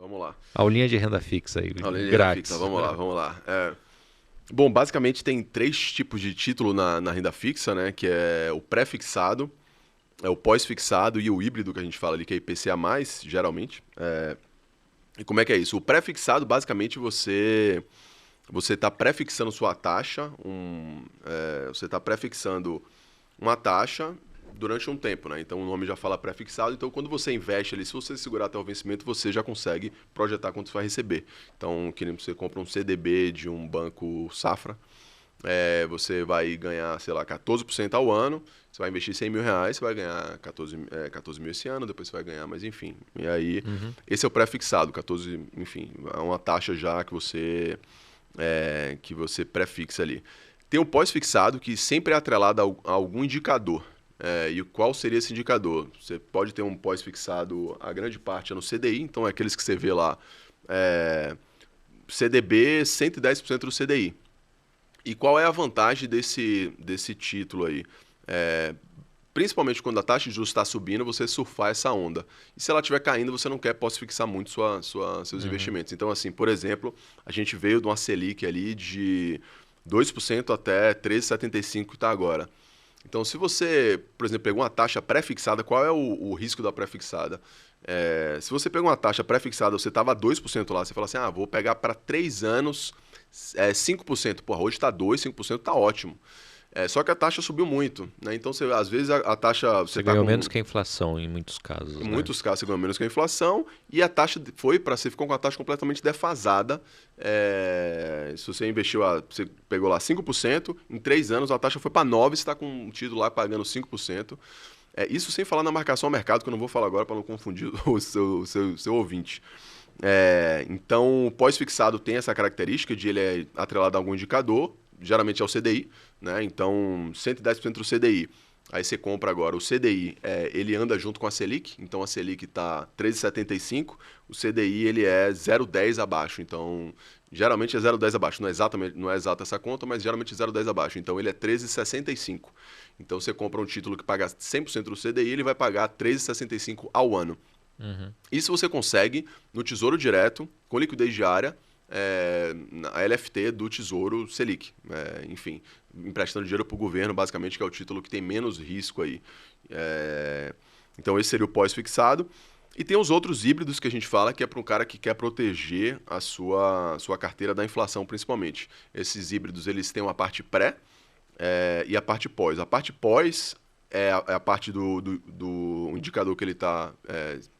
vamos lá. Aulinha de renda fixa aí, Aulinha de renda fixa, grátis. vamos lá. Bom, basicamente tem três tipos de título na renda fixa, né? Que é o pré-fixado, é o pós-fixado e o híbrido que a gente fala ali, que é IPCA+, geralmente. E como é que é isso? O pré-fixado, basicamente, você está pré-fixando sua taxa, você está pré-fixando uma taxa durante um tempo, né? Então o nome já fala pré-fixado, então quando você investe ali, se você segurar até o vencimento, você já consegue projetar quanto você vai receber. Então, que nem você compra um CDB de um banco Safra, você vai ganhar, sei lá, 14% ao ano, você vai investir R$ 100.000, você vai ganhar 14 mil esse ano, depois você vai ganhar, mas enfim. E aí, esse é o pré-fixado, 14, enfim, é uma taxa já que você pré-fixa ali. Tem o pós-fixado, que sempre é atrelado a algum indicador. E qual seria esse indicador? Você pode ter um pós-fixado, a grande parte é no CDI, então é aqueles que você vê lá, CDB, 110% do CDI. E qual é a vantagem desse título aí? Principalmente quando a taxa de juros está subindo, você surfar essa onda. E se ela estiver caindo, você não quer pós-fixar muito seus investimentos. Então, assim, por exemplo, a gente veio de uma Selic ali de 2% até 13,75% que está agora. Então, se você, por exemplo, pegou uma taxa pré-fixada, qual é o risco da pré-fixada? Se você pegou uma taxa pré-fixada, você estava a 2% lá, você fala assim, vou pegar para 3 anos 5%. Porra, hoje está 2%, 5% está ótimo. Só que a taxa subiu muito, né? Então, às vezes, a taxa... Você ganhou menos que a inflação em muitos casos, Em né? muitos casos, você ganhou menos que a inflação e a taxa você ficou com a taxa completamente defasada. Se você investiu, você pegou lá 5%, em 3 anos a taxa foi para 9%, você está com um título lá pagando 5%. Isso sem falar na marcação ao mercado, que eu não vou falar agora para não confundir o seu ouvinte. Então, o pós-fixado tem essa característica de ele é atrelado a algum indicador, geralmente é o CDI, né? Então, 110% do CDI. Aí você compra agora o CDI, ele anda junto com a Selic, então a Selic está 13,75, o CDI ele é 0,10 abaixo, então geralmente é 0,10 abaixo, não é exata essa conta, mas geralmente é 0,10 abaixo, então ele é 13,65. Então você compra um título que paga 100% do CDI, ele vai pagar 13,65 ao ano. Isso você consegue no Tesouro Direto, com liquidez diária, a LFT do Tesouro Selic, enfim, emprestando dinheiro para o governo, basicamente, que é o título que tem menos risco aí. Então esse seria o pós-fixado. E tem os outros híbridos que a gente fala, que é para um cara que quer proteger a sua carteira da inflação, principalmente. Esses híbridos, eles têm uma parte pré e a parte pós. A parte pós é a parte do indicador que ele está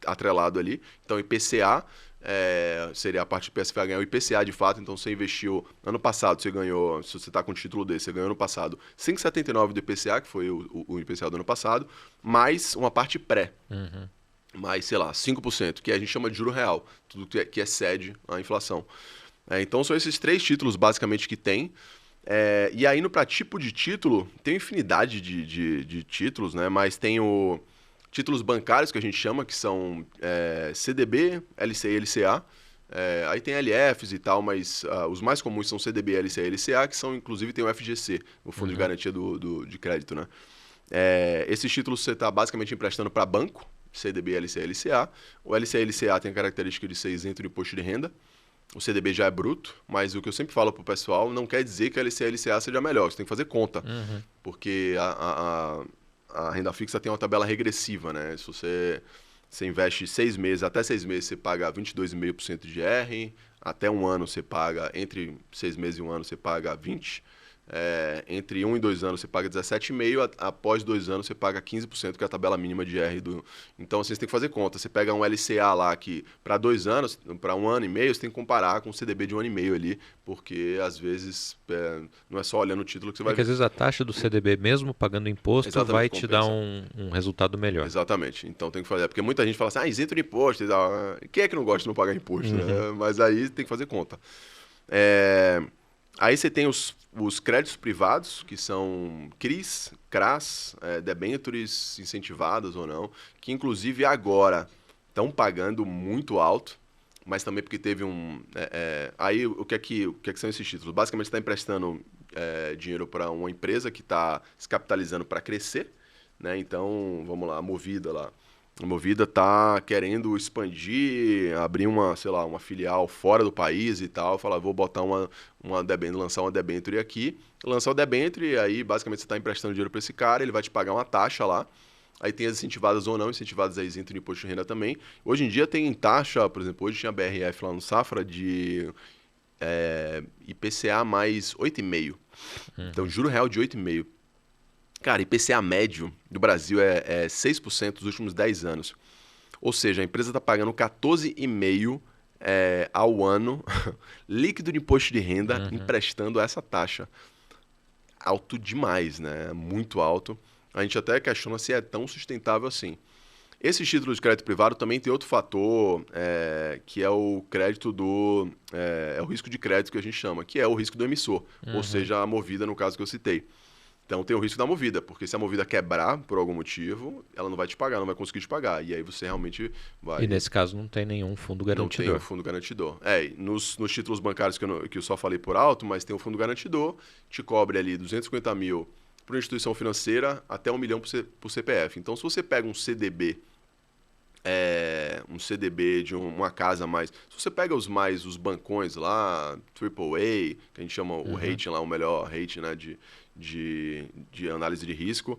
atrelado ali. Então, IPCA seria a parte do IPCA, vai ganhar o IPCA de fato. Então, você investiu ano passado, você ganhou, se você está com um título desse, você ganhou ano passado 5,79 do IPCA, que foi o IPCA do ano passado, mais uma parte pré. Mais, sei lá, 5%, que a gente chama de juro real, tudo que excede a inflação. Então, são esses três títulos, basicamente, que tem. E aí, para tipo de título, tem infinidade de títulos, né? Mas tem títulos bancários, que a gente chama, que são CDB, LCI e LCA. Aí tem LFs e tal, mas os mais comuns são CDB, LCI e LCA, que são, inclusive, tem o FGC, o Fundo de Garantia de Crédito, né? Esses títulos você está basicamente emprestando para banco, CDB, LCI e LCA. O LCI e LCA tem a característica de ser isento de imposto de renda. O CDB já é bruto, mas o que eu sempre falo pro pessoal não quer dizer que a LCA e a LCA seja melhor. Você tem que fazer conta, porque a renda fixa tem uma tabela regressiva, né? Se você investe 6 meses, até 6 meses você paga 22,5% de R, até um ano você paga, entre 6 meses e um ano você paga 20%, entre 1 e 2 anos você paga 17,5%, após 2 anos você paga 15%, que é a tabela mínima de R. Então, assim, você tem que fazer conta. Você pega um LCA lá que, para 2 anos, para 1 ano e meio, você tem que comparar com o CDB de 1 ano e meio ali, porque, às vezes, não é só olhando o título que você vai que ver. às vezes a taxa do CDB, mesmo pagando imposto, Exatamente, vai te dar compensa. um resultado melhor. Exatamente. Então, tem que fazer. Porque muita gente fala assim, isento de imposto e tal. Quem é que não gosta de não pagar imposto, né? Mas aí tem que fazer conta. Aí você tem os créditos privados, que são CRIs, CRAs, debêntures incentivadas ou não, que inclusive agora estão pagando muito alto, mas também porque teve aí o que é que são esses títulos? Basicamente você está emprestando dinheiro para uma empresa que está se capitalizando para crescer, né? Então, vamos lá, a Movida lá. A Movida está querendo expandir, abrir sei lá, uma filial fora do país e tal. Falar, vou botar lançar uma debenture aqui. Lançar o debenture, aí basicamente você está emprestando dinheiro para esse cara, ele vai te pagar uma taxa lá. Aí tem as incentivadas ou não, incentivadas aí isento de imposto de renda também. Hoje em dia tem taxa, por exemplo, hoje tinha BRF lá no Safra de IPCA mais 8,5. Então, juro real de 8,5. Cara, IPCA médio do Brasil é 6% nos últimos 10 anos. Ou seja, a empresa está pagando 14,5% ao ano líquido de imposto de renda emprestando essa taxa. Alto demais, né? Muito alto. A gente até questiona se é tão sustentável assim. Esses títulos de crédito privado também tem outro fator, que é o crédito é o risco de crédito que a gente chama, que é o risco do emissor, ou seja, a Movida, no caso que eu citei. Então tem o risco da Movida, porque se a Movida quebrar por algum motivo, ela não vai te pagar, não vai conseguir te pagar. E aí você realmente vai... E nesse caso não tem nenhum fundo garantidor. Não tem o fundo garantidor. Nos títulos bancários que eu só falei por alto, mas tem o fundo garantidor, te cobre ali 250 mil para uma instituição financeira até 1 milhão por CPF. Então se você pega um CDB de uma casa mais... Se você pega os bancões lá, AAA, que a gente chama o rating lá, o melhor rating, né, de análise de risco,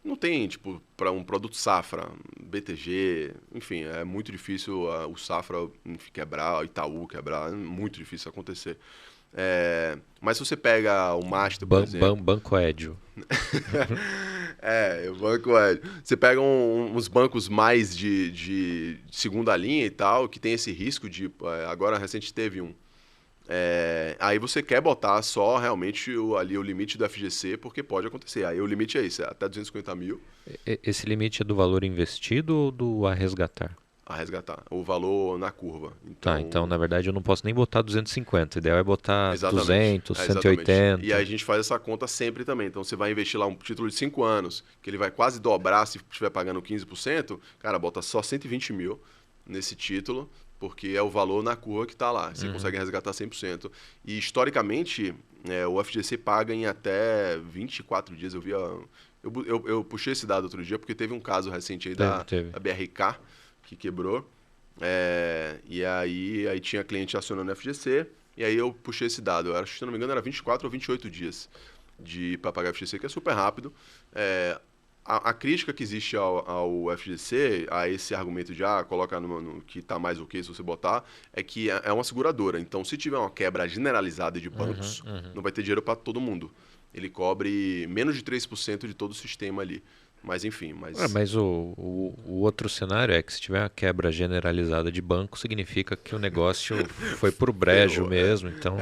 não tem, tipo, para um produto Safra, BTG, enfim, é muito difícil o Safra quebrar, o Itaú quebrar, é muito difícil acontecer. Mas se você pega o Master, por exemplo... Banco Edio. O Banco Edio. Você pega uns bancos mais de segunda linha e tal, que tem esse risco de... Agora, recente teve um. Aí você quer botar só realmente ali o limite do FGC, porque pode acontecer. Aí o limite é isso, até 250 mil. Esse limite é do valor investido ou do a resgatar? A resgatar. O valor na curva. Então, na verdade eu não posso nem botar 250. O ideal é botar exatamente, 200, 180. E aí a gente faz essa conta sempre também. Então você vai investir lá um título de 5 anos, que ele vai quase dobrar se estiver pagando 15%, cara, bota só 120 mil nesse título, porque é o valor na curva que está lá. Você consegue resgatar 100%. E historicamente, o FGC paga em até 24 dias. Eu puxei esse dado outro dia, porque teve um caso recente aí da BRK, que quebrou, e aí tinha cliente acionando o FGC, e aí eu puxei esse dado, eu acho que, se não me engano, era 24 ou 28 dias para pagar FGC, que é super rápido. A crítica que existe ao FGC, a esse argumento de coloca no que está mais ok se você botar, é que é uma seguradora. Então, se tiver uma quebra generalizada de bancos, não vai ter dinheiro para todo mundo. Ele cobre menos de 3% de todo o sistema ali. Mas enfim, mas o outro cenário é que se tiver uma quebra generalizada de banco, significa que o negócio foi por brejo mesmo. Então,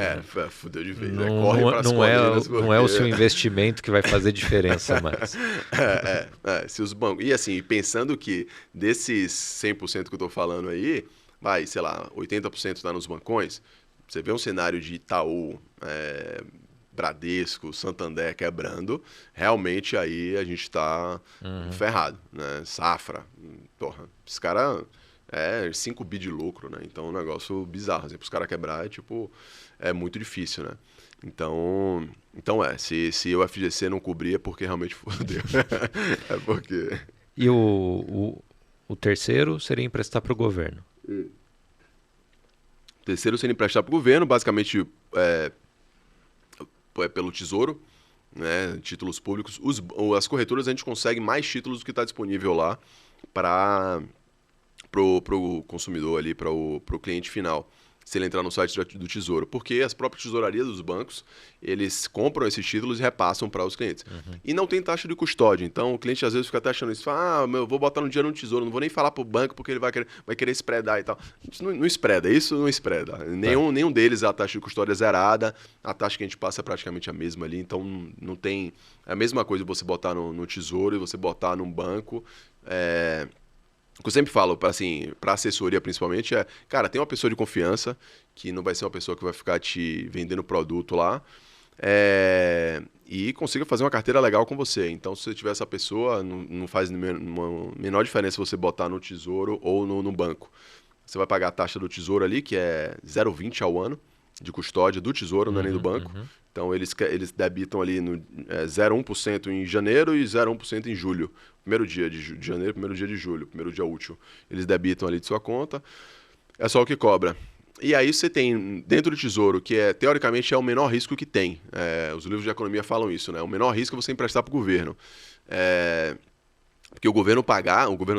fudeu de vez. Não é o seu investimento que vai fazer diferença mais. Se os bancos... E assim, pensando que desses 100% que eu estou falando aí, sei lá, 80% está nos bancões, você vê um cenário de Itaú... Bradesco, Santander quebrando, realmente aí a gente está ferrado, né? Safra, porra, esse cara 5 bi de lucro, né? Então é um negócio bizarro, assim, para os caras quebrar é muito difícil, né? Então se o FGC não cobrir é porque realmente fodeu. É porque... E o terceiro seria emprestar para o governo. O terceiro seria emprestar para o governo, basicamente... pelo Tesouro, né, títulos públicos. As corretoras, a gente consegue mais títulos do que está disponível lá para o consumidor ali, para o cliente final, se ele entrar no site do Tesouro. Porque as próprias tesourarias dos bancos, eles compram esses títulos e repassam para os clientes. E não tem taxa de custódia. Então, o cliente às vezes fica até achando isso. Fala, eu vou botar no dinheiro no Tesouro, não vou nem falar para o banco porque ele vai querer spreadar e tal. Isso não spreada, isso não spreada. Nenhum deles a taxa de custódia é zerada. A taxa que a gente passa é praticamente a mesma ali. Então, não tem... É a mesma coisa você botar no Tesouro e você botar num banco. O que eu sempre falo, assim, para assessoria principalmente, cara, tem uma pessoa de confiança, que não vai ser uma pessoa que vai ficar te vendendo produto lá, e consiga fazer uma carteira legal com você. Então, se você tiver essa pessoa, não faz menor diferença você botar no Tesouro ou no banco. Você vai pagar a taxa do Tesouro ali, que é 0,20 ao ano, de custódia do Tesouro, não é nem do banco. Então, eles debitam ali no 0,1% em janeiro e 0,1% em julho. Primeiro dia de janeiro, primeiro dia de julho, primeiro dia útil. Eles debitam ali de sua conta. É só o que cobra. E aí você tem, dentro do Tesouro, que teoricamente é o menor risco que tem. Os livros de economia falam isso, né? O menor risco é você emprestar para o governo. Porque o governo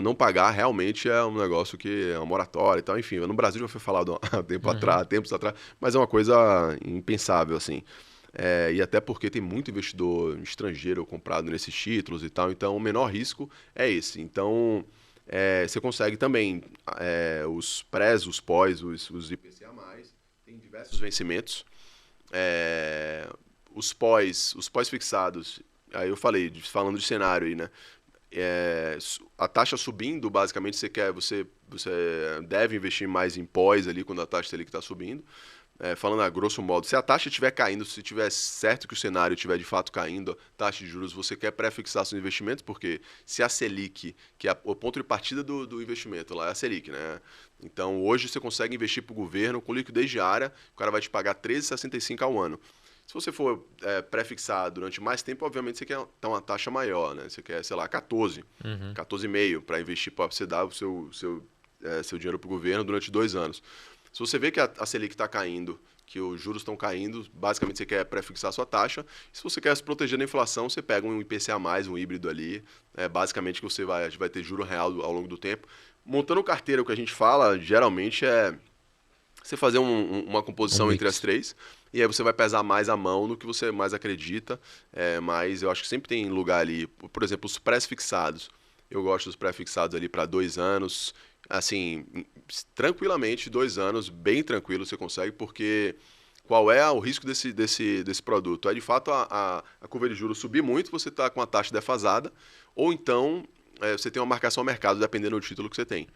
não pagar, realmente é um negócio que é uma moratória e tal. Enfim, no Brasil já foi falado há tempos atrás, mas é uma coisa impensável, assim. E até porque tem muito investidor estrangeiro comprado nesses títulos e tal, então o menor risco é esse. Então, você consegue também os prés, os pós, os IPCA+, tem diversos vencimentos. Os pós fixados, aí eu falando de cenário aí, né? A taxa subindo, basicamente você deve investir mais em pós ali quando a taxa Selic está subindo. Falando a grosso modo, se a taxa estiver caindo, se tiver certo que o cenário estiver de fato caindo, taxa de juros, você quer pré-fixar seus investimentos, porque se a Selic, que é o ponto de partida do investimento, lá é a Selic, né? Então hoje você consegue investir para o governo com liquidez diária, o cara vai te pagar 13,65 ao ano. Se você for pré-fixar durante mais tempo, obviamente você quer uma taxa maior, né? Você quer, sei lá, 14, 14,5 para investir, para você dar o seu dinheiro para o governo durante 2 anos. Se você vê que a Selic está caindo, que os juros estão caindo, basicamente você quer pré-fixar a sua taxa. Se você quer se proteger da inflação, você pega um IPCA+, um híbrido ali, basicamente que você vai ter juro real ao longo do tempo. Montando carteira, o que a gente fala, geralmente é você fazer uma composição entre as três, e aí você vai pesar mais a mão no que você mais acredita, mas eu acho que sempre tem lugar ali, por exemplo, os pré-fixados. Eu gosto dos pré-fixados ali para 2 anos, assim, tranquilamente 2 anos, bem tranquilo você consegue, porque qual é o risco desse produto? É de fato a curva de juros subir muito, você está com a taxa defasada, ou então você tem uma marcação ao mercado, dependendo do título que você tem.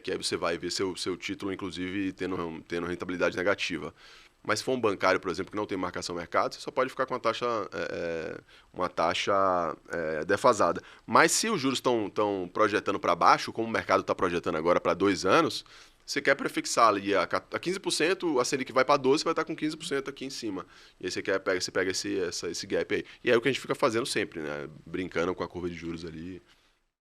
Que aí você vai ver seu título, inclusive, tendo rentabilidade negativa. Mas se for um bancário, por exemplo, que não tem marcação ao mercado, você só pode ficar com uma taxa defasada. Mas se os juros estão projetando para baixo, como o mercado está projetando agora para 2 anos, você quer prefixar ali a 15%, a Selic vai para 12%, você vai estar com 15% aqui em cima. E aí você pega esse gap aí. E aí é o que a gente fica fazendo sempre, né? Brincando com a curva de juros ali.